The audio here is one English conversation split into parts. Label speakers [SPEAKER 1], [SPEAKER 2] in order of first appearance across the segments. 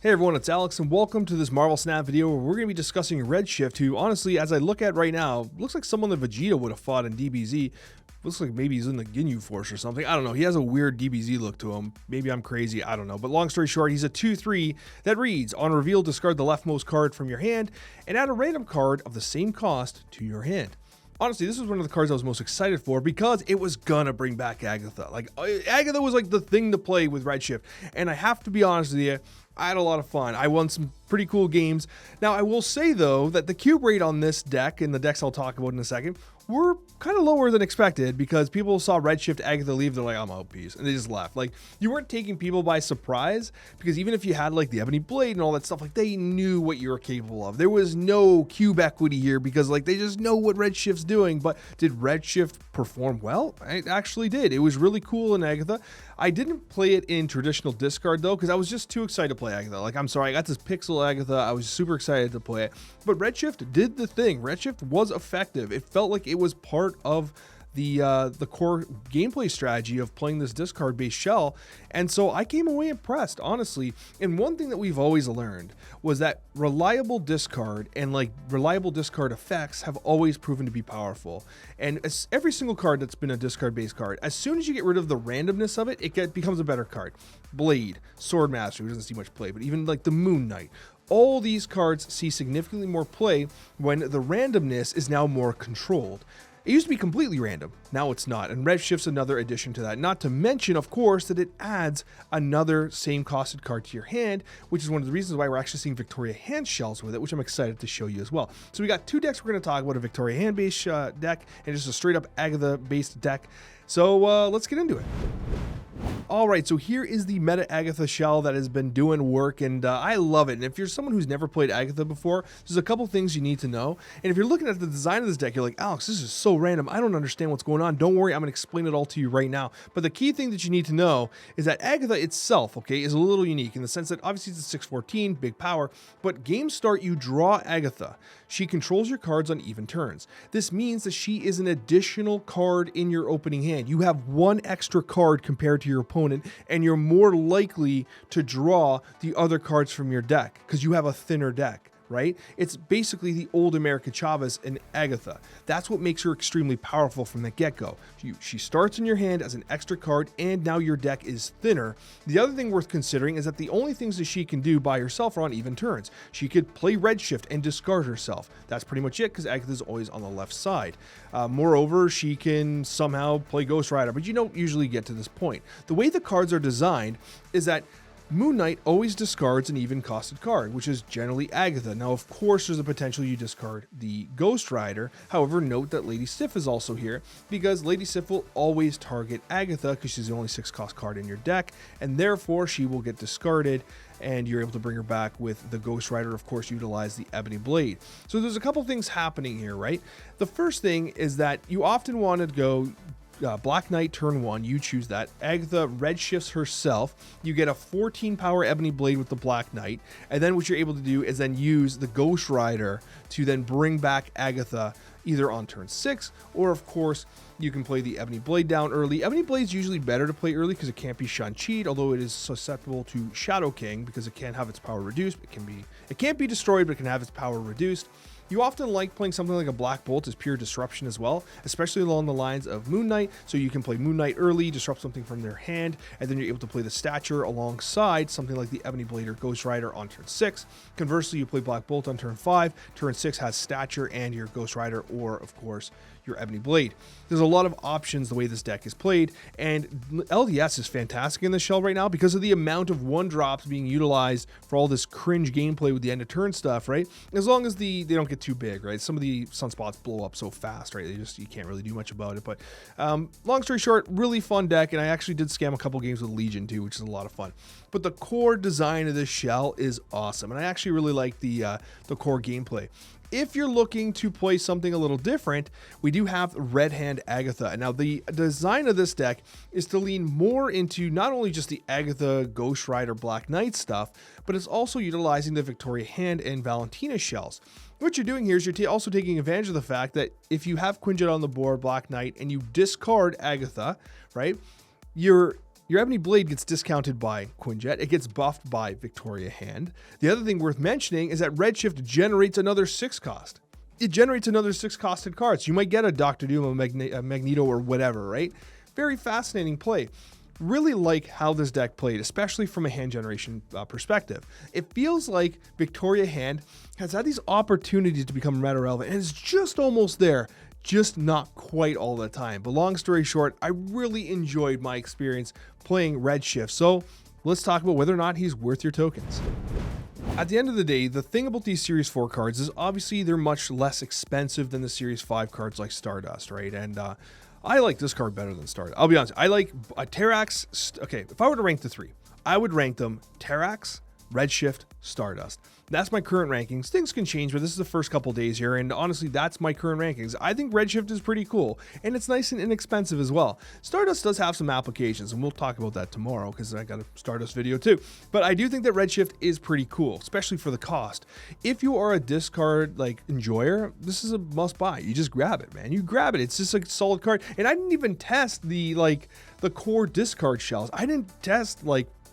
[SPEAKER 1] Hey everyone, it's Alex and welcome to this Marvel Snap video where we're going to be discussing REDSHIFT, who honestly, as I look at right now, looks like someone that Vegeta would have fought in DBZ. Looks like maybe he's in the Ginyu Force or something. I don't know. He has a weird DBZ look to him. Maybe I'm crazy. I don't know. But long story short, he's a 2/3 that reads, on reveal, discard the leftmost card from your hand and add a random card of the same cost to your hand. Honestly, this was one of the cards I was most excited for because it was gonna bring back Agatha. Like, Agatha was like the thing to play with REDSHIFT. And I have to be honest with you, I had a lot of fun. I won some pretty cool games. Now, I will say, though, that the cube rate on this deck, and the decks I'll talk about in a second, were kind of lower than expected because people saw REDSHIFT Agatha leave, they're like, I'm out, peace, and they just left. Like, you weren't taking people by surprise because even if you had, like, the Ebony Blade and all that stuff, like, they knew what you were capable of. There was no cube equity here because, like, they just know what REDSHIFT's doing. But did REDSHIFT perform well? It actually did. It was really cool in Agatha. I didn't play it in traditional discard, though, because I was just too excited to play Agatha. Like, I'm sorry, I got this Pixel Agatha. I was super excited to play it. But REDSHIFT did the thing. REDSHIFT was effective. It felt like it was part of the core gameplay strategy of playing this discard-based shell. And so I came away impressed, honestly. And one thing that we've always learned was that reliable discard and like reliable discard effects have always proven to be powerful. And every single card that's been a discard-based card, as soon as you get rid of the randomness of it, it becomes a better card. Blade, Swordmaster, who doesn't see much play, but even like the Moon Knight. All these cards see significantly more play when the randomness is now more controlled. It used to be completely random, now it's not, and REDSHIFT's another addition to that. Not to mention, of course, that it adds another same costed card to your hand, which is one of the reasons why we're actually seeing Victoria hand shells with it, which I'm excited to show you as well. So we got two decks we're going to talk about, a Victoria hand based deck and just a straight up Agatha based deck. So let's get into it. Alright, so here is the meta Agatha shell that has been doing work, and I love it. And if you're someone who's never played Agatha before, there's a couple things you need to know. And if you're looking at the design of this deck, you're like, Alex, this is so random. I don't understand what's going on. Don't worry, I'm going to explain it all to you right now. But the key thing that you need to know is that Agatha itself, okay, is a little unique in the sense that obviously it's a 6/14, big power, but game start, you draw Agatha. She controls your cards on even turns. This means that she is an additional card in your opening hand. You have one extra card compared to your opponent, and you're more likely to draw the other cards from your deck because you have a thinner deck, right? It's basically the old America Chavez and Agatha. That's what makes her extremely powerful from the get-go. She starts in your hand as an extra card, and now your deck is thinner. The other thing worth considering is that the only things that she can do by herself are on even turns. She could play REDSHIFT and discard herself. That's pretty much it because Agatha's always on the left side. Moreover, she can somehow play Ghost Rider, but you don't usually get to this point. The way the cards are designed is that Moon Knight always discards an even costed card, which is generally Agatha. Now, of course, there's a potential you discard the Ghost Rider. However, note that Lady Sif is also here because Lady Sif will always target Agatha because she's the only 6-cost card in your deck, and therefore she will get discarded and you're able to bring her back with the Ghost Rider. Of course, utilize the Ebony Blade. So there's a couple things happening here, right? The first thing is that you often want to go Black Knight turn 1, you choose that. Agatha REDSHIFTs herself. You get a 14 power Ebony Blade with the Black Knight, and then what you're able to do is then use the Ghost Rider to then bring back Agatha either on turn 6, or of course you can play the Ebony Blade down early. Ebony Blade's usually better to play early because it can't be Shang-Chi'd, although it is susceptible to Shadow King because it can have its power reduced. It can't be destroyed, but it can have its power reduced. You often like playing something like a Black Bolt as pure disruption as well, especially along the lines of Moon Knight. So you can play Moon Knight early, disrupt something from their hand, and then you're able to play the Stature alongside something like the Ebony Blade or Ghost Rider on turn 6. Conversely, you play Black Bolt on turn 5. Turn 6 has Stature and your Ghost Rider, or of course your Ebony Blade. There's a lot of options the way this deck is played, and LDS is fantastic in this shell right now because of the amount of 1-drops being utilized for all this cringe gameplay with the end of turn stuff, right? As long as they don't get too big, right? Some of the sunspots blow up so fast, right? You can't really do much about it. But long story short, really fun deck, and I actually did scam a couple games with Legion too, which is a lot of fun. But the core design of this shell is awesome, and I actually really like the core gameplay. If you're looking to play something a little different, we do have Red Hand Agatha. Now, the design of this deck is to lean more into not only just the Agatha, Ghost Rider, Black Knight stuff, but it's also utilizing the Victoria Hand and Valentina shells. What you're doing here is you're also taking advantage of the fact that if you have Quinjet on the board, Black Knight, and you discard Agatha, right, you're Your Ebony Blade gets discounted by Quinjet. It gets buffed by Victoria Hand. The other thing worth mentioning is that REDSHIFT generates another 6 cost. It generates another 6 costed cards. You might get a Doctor Doom, a Magneto, or whatever, right? Very fascinating play. Really like how this deck played, especially from a hand generation perspective. It feels like Victoria Hand has had these opportunities to become meta relevant, and it's just almost there, just not quite all the time. But long story short, I really enjoyed my experience playing REDSHIFT. So let's talk about whether or not he's worth your tokens. At the end of the day, the thing about these Series 4 cards is obviously they're much less expensive than the Series 5 cards like Stardust, right? And I like this card better than Stardust. I'll be honest, I like Terrax. Okay, if I were to rank the 3, I would rank them Terrax, REDSHIFT, Stardust. That's my current rankings. Things can change, but this is the first couple days here, and honestly, that's my current rankings. I think REDSHIFT is pretty cool, and it's nice and inexpensive as well. Stardust does have some applications, and we'll talk about that tomorrow because I got a Stardust video too. But I do think that REDSHIFT is pretty cool, especially for the cost. If you are a discard enjoyer, this is a must buy. You just grab it, man. You grab it. It's just a solid card. And I didn't even test the core discard shells. I didn't test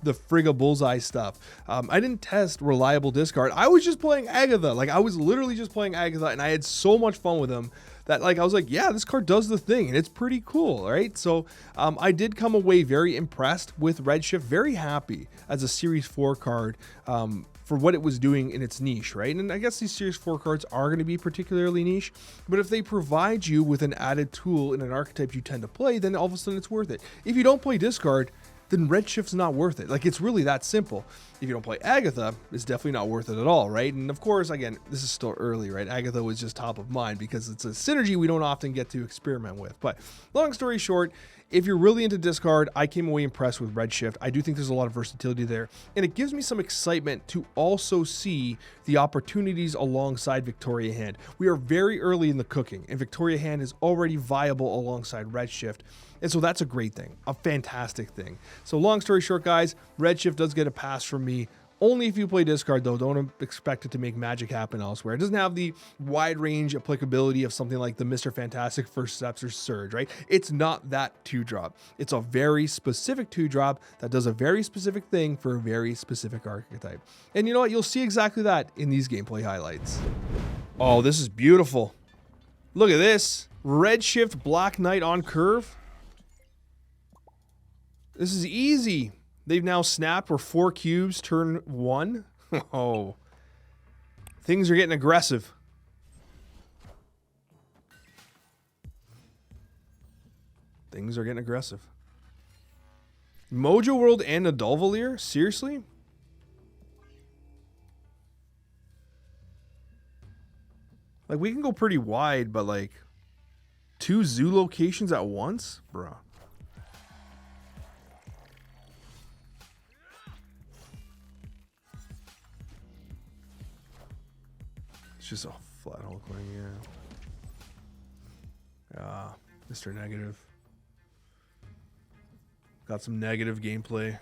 [SPEAKER 1] the Frigga Bullseye stuff. I didn't test reliable discard. I was just playing Agatha. I was literally just playing Agatha, and I had so much fun with them that I was like, yeah, this card does the thing, and it's pretty cool, right? So I did come away very impressed with REDSHIFT, very happy as a Series 4 card for what it was doing in its niche, right? And I guess these Series 4 cards are going to be particularly niche, but if they provide you with an added tool in an archetype you tend to play, then all of a sudden it's worth it. If you don't play discard, then REDSHIFT's not worth it. It's really that simple. If you don't play Agatha, it's definitely not worth it at all, right? And of course, again, this is still early, right? Agatha was just top of mind because it's a synergy we don't often get to experiment with. But long story short, if you're really into discard, I came away impressed with REDSHIFT. I do think there's a lot of versatility there, and it gives me some excitement to also see the opportunities alongside Victoria Hand. We are very early in the cooking, and Victoria Hand is already viable alongside REDSHIFT. And so that's a great thing, a fantastic thing. So long story short, guys, REDSHIFT does get a pass from me. Only if you play discard, though. Don't expect it to make magic happen elsewhere. It doesn't have the wide range applicability of something like the Mr. Fantastic First Steps or Surge, right? It's not that 2-drop. It's a very specific 2-drop that does a very specific thing for a very specific archetype. And you know what? You'll see exactly that in these gameplay highlights. Oh, this is beautiful. Look at this. REDSHIFT Black Knight on curve. This is easy. They've now snapped. We're 4 cubes, turn 1. Oh. Things are getting aggressive. Things are getting aggressive. Mojo World and a Dulvalier? Seriously? We can go pretty wide, but 2 zoo locations at once? Bruh. It's just a flat hole coin, yeah. Mr. Negative. Got some negative gameplay.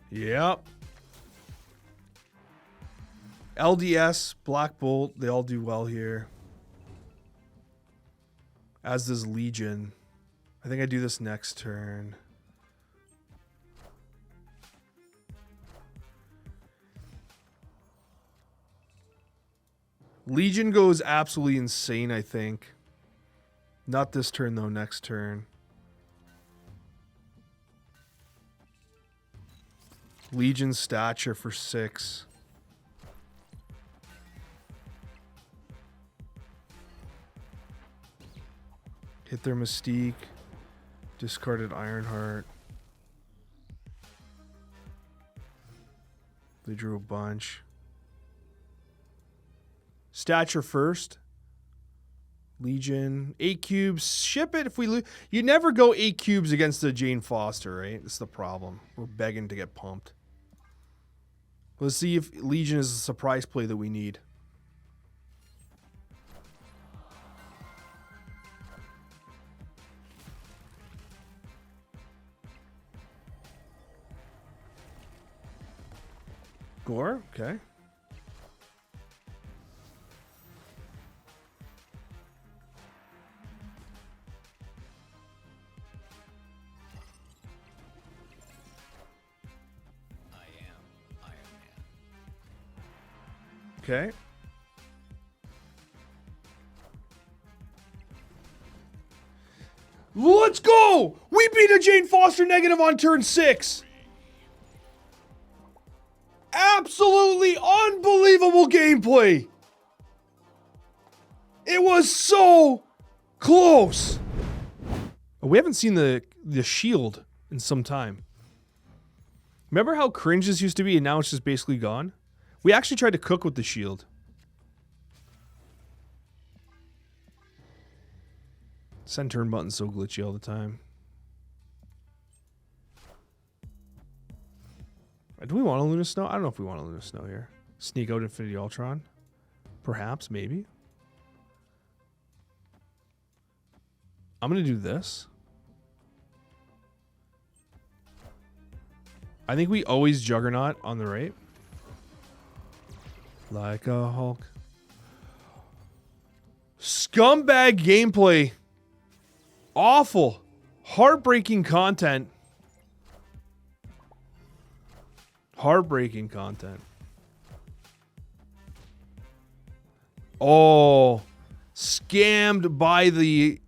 [SPEAKER 1] Yep. LDS, Black Bolt, they all do well here. As does Legion. I think I do this next turn. Legion goes absolutely insane, I think. Not this turn, though. Next turn. Legion Stature for 6. Hit their Mystique. Discarded Ironheart. They drew a bunch. Stature first. Legion. 8 cubes. Ship it if we lose. You never go 8 cubes against the Jane Foster, right? That's the problem. We're begging to get pumped. Let's see if Legion is the surprise play that we need. Gore, okay. Okay. Let's go! We beat a Jane Foster negative on turn 6. Absolutely unbelievable gameplay. It was so close. We haven't seen the shield in some time. Remember how cringe this used to be and now it's just basically gone? We actually tried to cook with the shield. Send turn button's so glitchy all the time. Do we want a Luna Snow? I don't know if we want a Luna Snow here. Sneak out Infinity Ultron. Perhaps, maybe. I'm going to do this. I think we always Juggernaut on the right. Like a Hulk. Scumbag gameplay. Awful. Heartbreaking content. Heartbreaking content. Oh. Scammed by the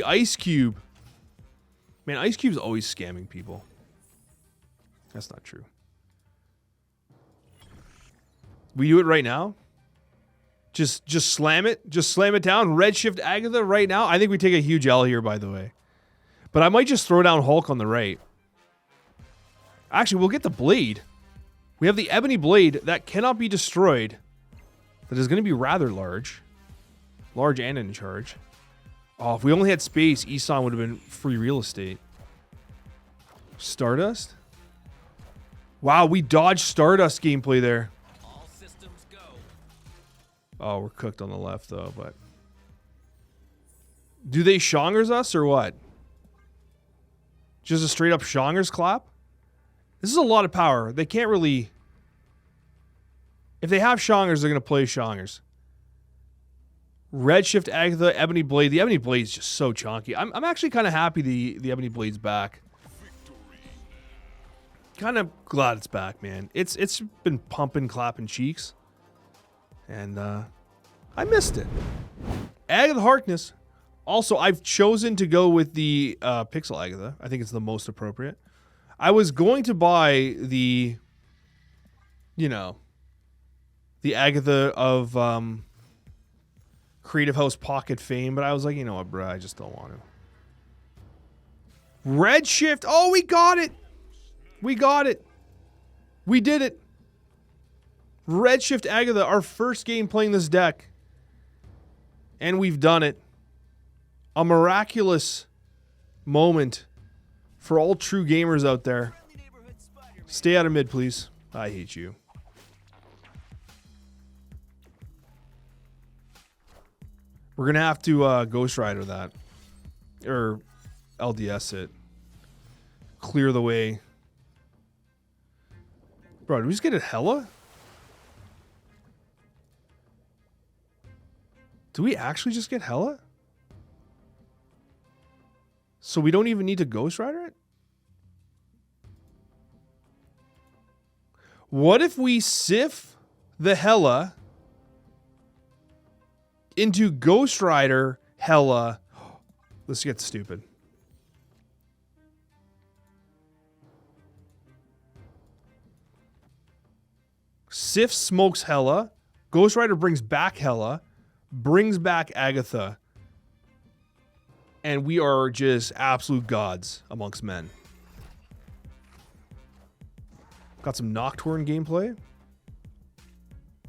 [SPEAKER 1] Ice Cube. Man, Ice Cube's always scamming people. That's not true. We do it right now? Just slam it? Just slam it down? REDSHIFT Agatha right now? I think we take a huge L here, by the way. But I might just throw down Hulk on the right. Actually, we'll get the blade. We have the ebony blade that cannot be destroyed. That is going to be rather large. Large and in charge. Oh, if we only had space, Isan would have been free real estate. Stardust? Wow, we dodged Stardust gameplay there.
[SPEAKER 2] All systems go.
[SPEAKER 1] Oh, we're cooked on the left, though, but... Do they Shongers us, or what? Just a straight-up Shongers clap? This is a lot of power. They can't really... If they have Shongers, they're going to play Shongers. REDSHIFT Agatha, Ebony Blade. The Ebony Blade is just so chonky. I'm actually kind of happy the Ebony Blade's back. Kind of glad it's back, man. It's been pumping, clapping cheeks. And I missed it. Agatha Harkness. Also, I've chosen to go with the Pixel Agatha. I think it's the most appropriate. I was going to buy the, you know, the Agatha of Creative House Pocket fame, but I was like, you know what, bro, I just don't want to. REDSHIFT. Oh, we got it. We got it. We did it. REDSHIFT Agatha, our first game playing this deck. And we've done it. A miraculous moment for all true gamers out there. Stay out of mid, please. I hate you. We're going to have to Ghost Rider that. Or LDS it. Clear the way. Bro, did we just get it hella? Do we actually just get hella? So we don't even need to Ghost Rider it? What if we sift the hella into Ghost Rider hella? Let's get stupid. Sif smokes hella. Ghost Rider brings back hella. Brings back Agatha. And we are just absolute gods amongst men. Got some Nocturne gameplay.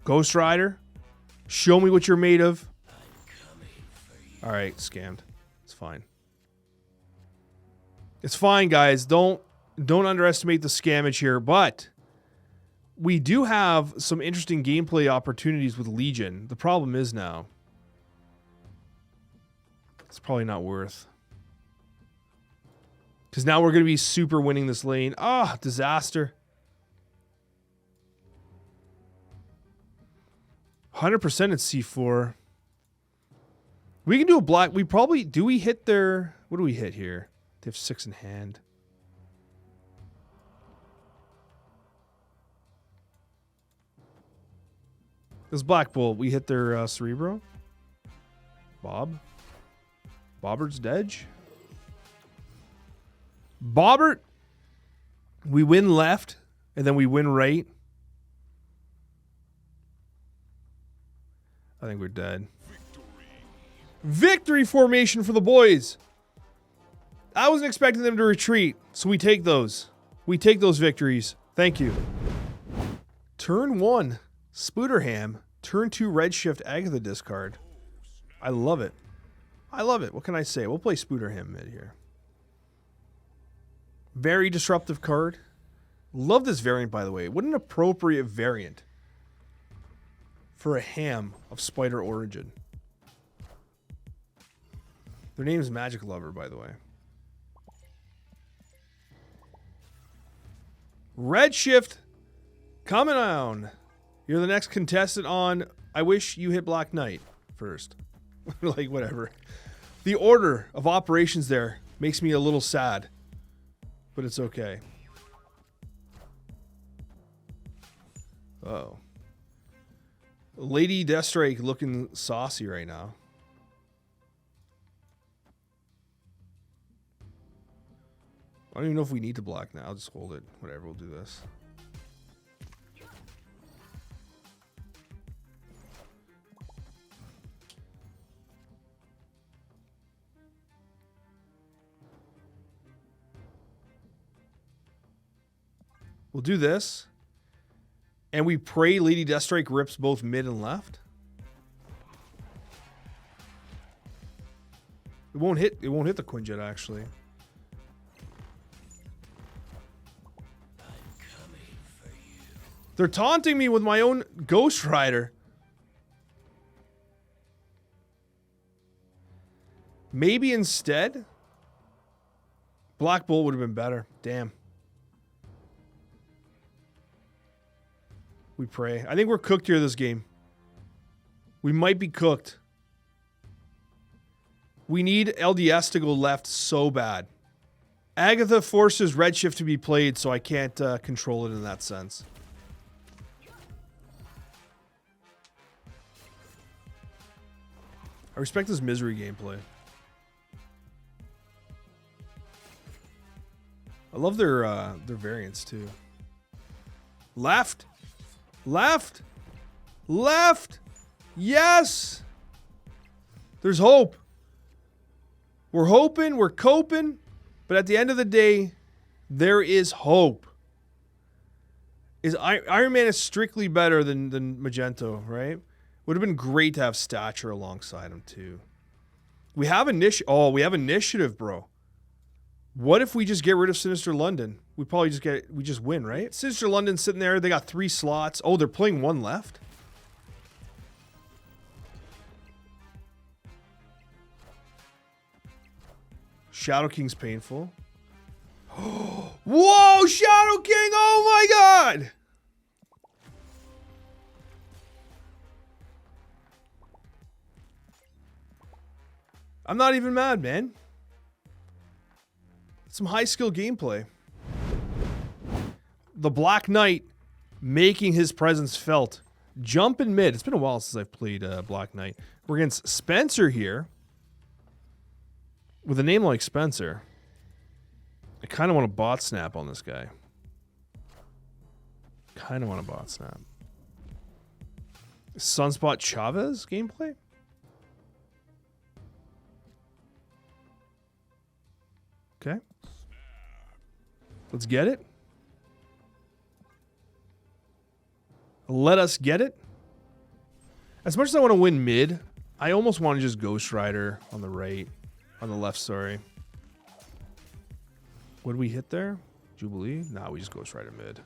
[SPEAKER 1] Ghost Rider. Show me what you're made of. Alright, scammed. It's fine. It's fine, guys. Don't underestimate the scammage here, but we do have some interesting gameplay opportunities with Legion. The problem is now, it's probably not worth. Because now we're going to be super winning this lane. Ah, disaster. 100% it's C4. We can do a black. We probably... Do we hit their... What do we hit here? They have 6 in hand. This Black Bull, we hit their Cerebro. Bob. Bobbert's Dedge. Bobbert. We win left, and then we win right. I think we're dead. Victory formation for the boys. I wasn't expecting them to retreat, so we take those. We take those victories. Thank you. Turn 1, Spooderham. Turn 2, Redshift, Agatha discard. I love it. I love it. What can I say? We'll play Spooderham mid here. Very disruptive card. Love this variant, by the way. What an appropriate variant for a ham of Spider origin. Their name is Magic Lover, by the way. Redshift, coming on. You're the next contestant on I Wish You Hit Black Knight first. Like, whatever. The order of operations there makes me a little sad, but it's okay. Uh-oh. Lady Deathstrike looking saucy right now. I don't even know if we need to block now. I'll just hold it. Whatever, we'll do this. We'll do this. And we pray Lady Deathstrike rips both mid and left. It won't hit the Quinjet actually. They're taunting me with my own Ghost Rider. Maybe instead Black Bull would have been better. Damn. We pray. I think we're cooked here this game. We might be cooked. We need LDS to go left so bad. Agatha forces Redshift to be played, so I can't control it in that sense. I respect this misery gameplay. I love their variants too. Left. Left. Left. Yes. There's hope. We're hoping, we're coping, but at the end of the day, there is hope. Iron Man is strictly better than Magento, right? Would have been great to have Stature alongside him too. We have initiative, bro. What if we just get rid of Sinister London? We probably just win, right? Sinister London's sitting there. They got 3 slots. Oh, they're playing 1 left. Shadow King's painful. Whoa, Shadow King! Oh my god! I'm not even mad, man. Some high skill gameplay. The Black Knight making his presence felt. Jump in mid. It's been a while since I've played Black Knight. We're against Spencer here. With a name like Spencer, I kind of want to bot snap on this guy. Kind of want to bot snap. Sunspot Chavez gameplay? Okay. Let's get it. Let us get it. As much as I want to win mid, I almost want to just Ghost Rider on the right. On the left, sorry. What did we hit there? Jubilee? Nah, we just Ghost Rider mid.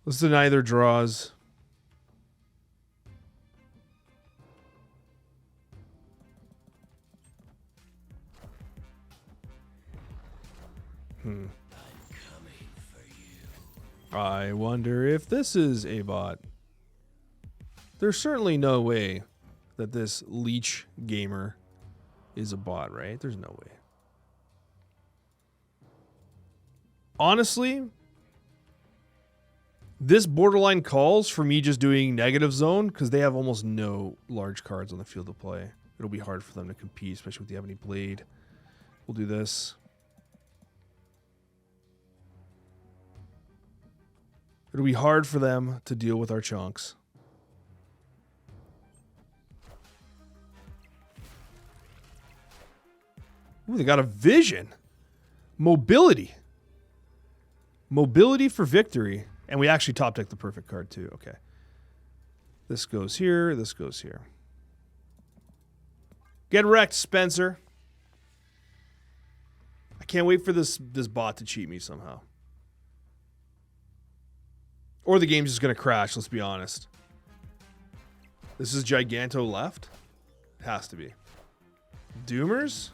[SPEAKER 1] Let's deny their draws. I wonder if this is a bot. There's certainly no way that this leech gamer is a bot, right? There's no way. Honestly, this borderline calls for me just doing negative zone because they have almost no large cards on the field of play. It'll be hard for them to compete, especially if they have any blade. We'll do this. It'll be hard for them to deal with our chunks. Ooh, they got a vision. Mobility. Mobility for victory. And we actually top deck the perfect card too. Okay. This goes here. This goes here. Get wrecked, Spencer. I can't wait for this bot to cheat me somehow. Or the game's just going to crash, let's be honest. This is Giganto left? It has to be. Doomers?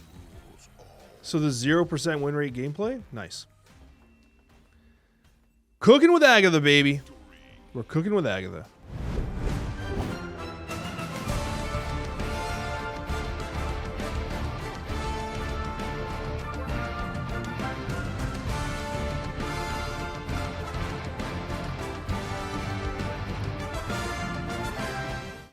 [SPEAKER 1] So the 0% win rate gameplay? Nice. Cooking with Agatha, baby. We're cooking with Agatha.